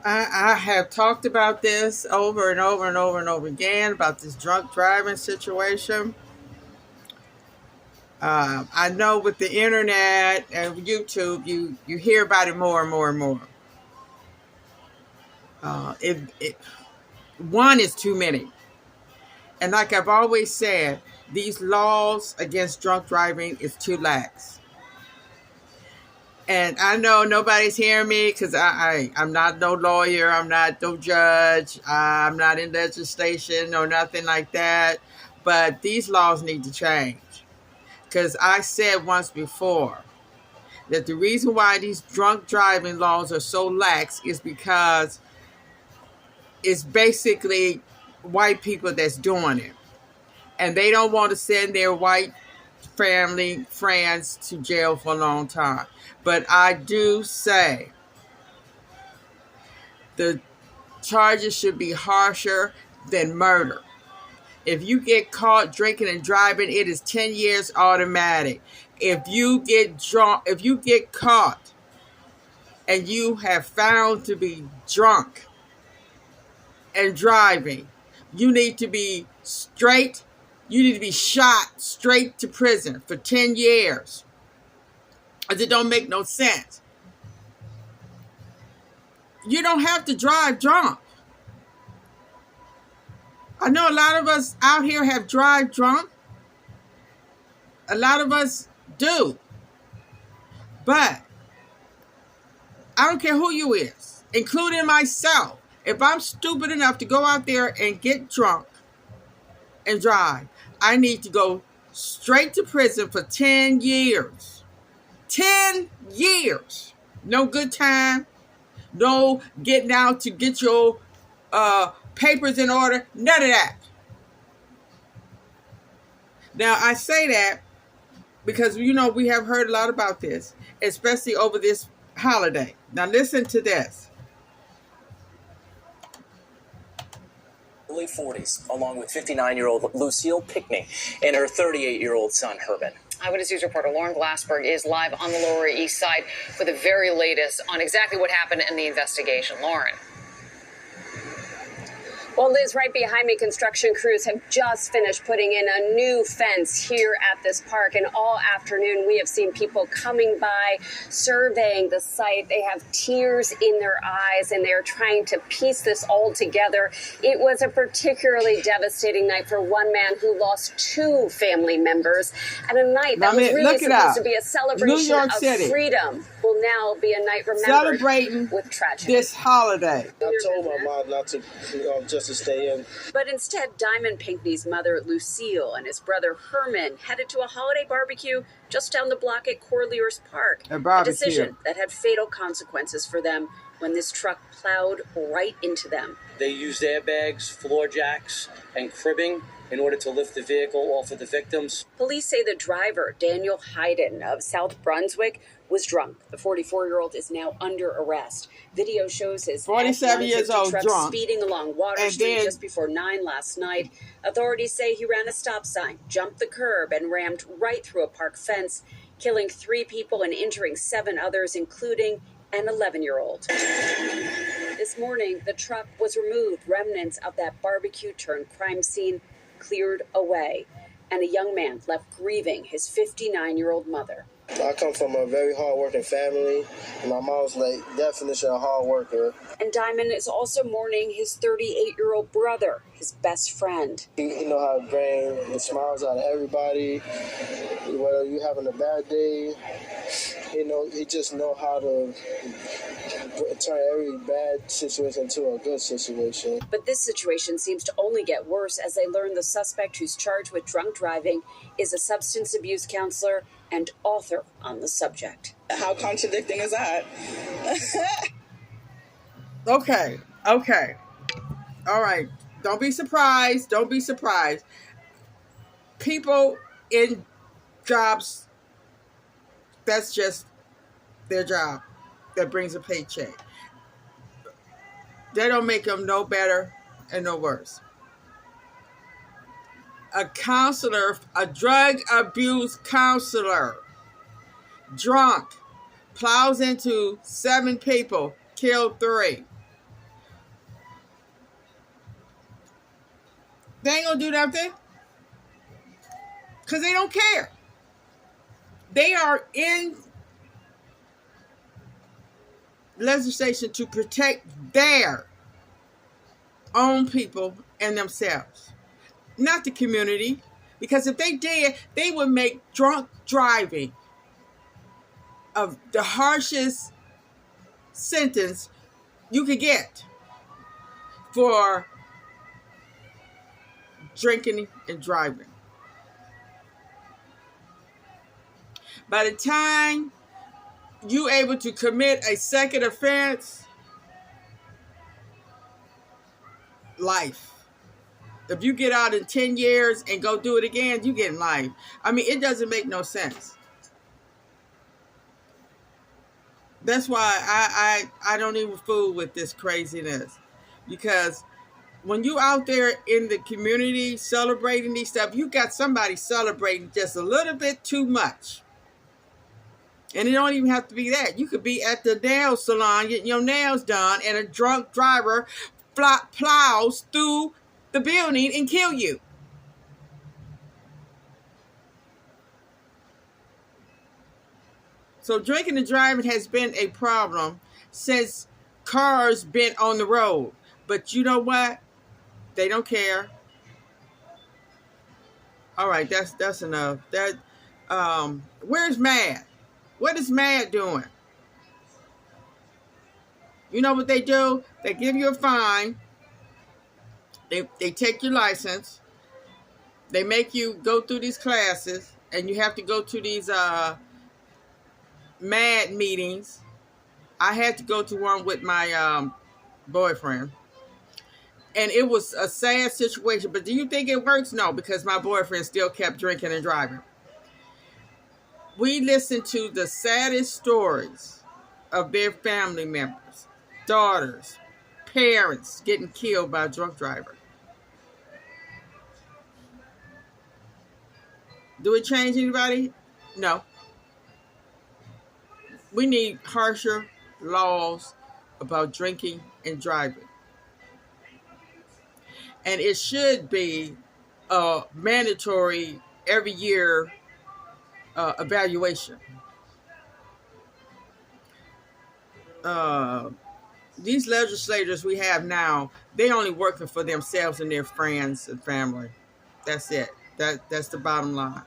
I have talked about this over and over and over and over again about this drunk driving situation. I know with the internet and YouTube, you hear about it more and more and more. One is too many, and like I've always said, these laws against drunk driving is too lax. And I know nobody's hearing me because I'm not no lawyer, I'm not no judge, I'm not in legislation or nothing like that. But these laws need to change. Because I said once before that the reason why these drunk driving laws are so lax is because it's basically white people that's doing it. And they don't want to send their white family, friends to jail for a long time. But I do say the charges should be harsher than murder. If you get caught drinking and driving, it is 10 years automatic. If you get caught and you have found to be drunk and driving, you need to be shot straight to prison for 10 years. Because it don't make no sense. You don't have to drive drunk. I know a lot of us out here have drive drunk. A lot of us do. But I don't care who you is, including myself. If I'm stupid enough to go out there and get drunk and drive, I need to go straight to prison for 10 years. 10 years. No good time. No getting out to get your papers in order. None of that. Now, I say that because, we have heard a lot about this, especially over this holiday. Now, listen to this. Early 40s, along with 59-year-old Lucille Pickney and her 38-year-old son, Herman. Eyewitness News reporter Lauren Glassberg is live on the Lower East Side for the very latest on exactly what happened in the investigation. Lauren. Well, Liz, right behind me, construction crews have just finished putting in a new fence here at this park. And all afternoon, we have seen people coming by, surveying the site. They have tears in their eyes, and they're trying to piece this all together. It was a particularly devastating night for one man who lost two family members. And a night that was really supposed to be a celebration of freedom will now be a night remembered celebrating with tragedy. This holiday. I told my mom not to, just to stay in. But instead, Diamond Pinkney's mother, Lucille, and his brother, Herman, headed to a holiday barbecue just down the block at Corlears Park. A decision that had fatal consequences for them when this truck plowed right into them. They used airbags, floor jacks, and cribbing in order to lift the vehicle off of the victims. Police say the driver, Daniel Hayden of South Brunswick, was drunk. The 44-year-old is now under arrest. Video shows his 47 years old truck drunk speeding along Water Street just before 9 last night. Authorities say he ran a stop sign, jumped the curb, and rammed right through a park fence, killing 3 people and injuring 7 others, including an 11-year-old. This morning, the truck was removed. Remnants of that barbecue-turned-crime scene cleared away, and a young man left grieving his 59-year-old mother. I come from a very hard-working family, and my mom's like definition of hard worker. And Diamond is also mourning his 38-year-old brother, his best friend. He know how to bring the smiles out of everybody. Whether you having a bad day, he just know how to turn every bad situation into a good situation. But this situation seems to only get worse as they learn the suspect who's charged with drunk driving is a substance abuse counselor and author on the subject. How contradicting is that? Okay. All right. Don't be surprised. People in jobs, that's just their job that brings a paycheck. They don't make them no better and no worse. A counselor, a drug abuse counselor, drunk, plows into 7 people, killed 3. They ain't gonna do nothing because they don't care. They are in legislation to protect their own people and themselves, not the community. Because if they did, they would make drunk driving of the harshest sentence you could get for drinking and driving. By the time you able to commit a second offense, life. If you get out in 10 years and go do it again, you get life. I mean, it doesn't make no sense. That's why I don't even fool with this craziness. Because when you out there in the community celebrating these stuff, you got somebody celebrating just a little bit too much. And it don't even have to be that. You could be at the nail salon getting your nails done, and a drunk driver plows through the building and kill you. So drinking and driving has been a problem since cars been on the road. But you know what? They don't care. All right, that's enough. Where's Mad? What is Mad doing? You know what they do? They give you a fine. They take your license. They make you go through these classes, and you have to go to these MAD meetings. I had to go to one with my boyfriend. And it was a sad situation. But do you think it works? No, because my boyfriend still kept drinking and driving. We listened to the saddest stories of their family members, daughters, parents getting killed by a drunk driver. Do it change anybody? No. We need harsher laws about drinking and driving. And it should be a mandatory every year evaluation. These legislators we have now, they only working for themselves and their friends and family. That's it. That's the bottom line.